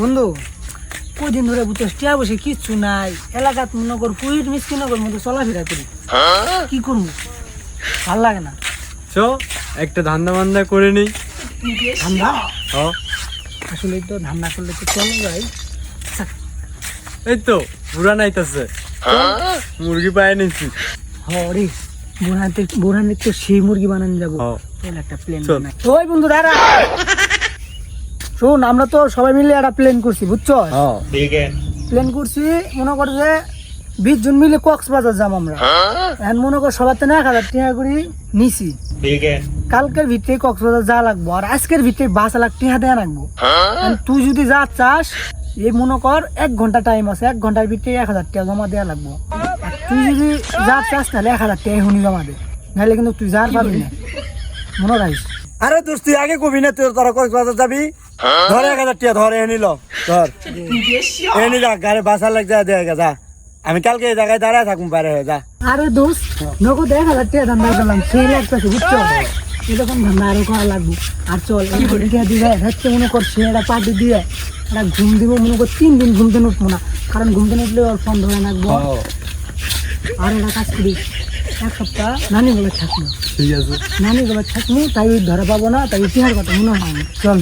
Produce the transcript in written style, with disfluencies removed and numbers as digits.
বন্ধু কদিন ধরে বুঝছিস টিয়া বসে কিচ্ছু নাই এলাকাত মনে কর কুইট মিসকিনগর মধ্যে চলাফেরা করি কি করবো ভাল লাগে না। চ একটা ধান্দা বান্দা করে নেই। ধান্দা হ আসলে তো ধান্দা করলে তো চলো যাই। এই তো বুড়া নাইতাছে মুরগি পায় নিছি। হরে বোরহানের তো সেই মুরগি বানানো যাবো। হ চল একটা প্লেন চল। বানাই। ওই বন্ধু দাঁড়া শোন, আমরা তো সবাই মিলে একটা প্লেন করছি বুঝছো। প্লেন করছি মনে কর যে 20 জন মিলে কক্সবাজার যাম আমরা। এখন মনে কর সবার তো 1000 টাকা করে নিছি। কালকের ভিতরে কক্সবাজার যা লাগবো আর আজকের ভিতরে 12 লাখ টাকা দেয়া লাগবো। তুই যদি যা চাস এই মনে কর 1 ঘন্টা টাইম আছে, 1 ঘন্টার ভিতরে 1000 টাকা জমা দেয়া লাগবো। আর তুই যদি যা চাস তাহলে 1000 টাকা এখনই জমা দে, নাহলে কিন্তু তুই যার পাবি না, মনে রাখিস। আরে দোস্ত তুই আগে কবি না তোর তোরা কক্সবাজার যাবি। ধর 1000 টাকা ধর এ নিল ধর এ নি যা গাড়ি বাসা লাগ যা দেখা যা। আমি কালকে এই জায়গায় দাঁড়ায় থাকুম পারে হয়ে যা। আরে দোস্ত নগদ 1000 টাকা ধান্দা করলাম, সেই লাগতেছে বুঝছো। এরকম ধান্দা আরো করা লাগবে। আর চল এই টাকা দিবে হচ্ছে মনে কর সে একটা পার্টি দিয়ে একটা ঘুম দিব, মনে কর 3 দিন ঘুমতে উঠবো না, কারণ ঘুমতে উঠলে ওর ফোন ধরে রাখবো। আর একটা কাজ করি, 1 সপ্তাহ নানি গুলো থাকলো, ঠিক আছে। নানি গুলো থাকবো, তাই ধরে পাবো না, তাই ইতিহাস কথা মনে হয় না। চল।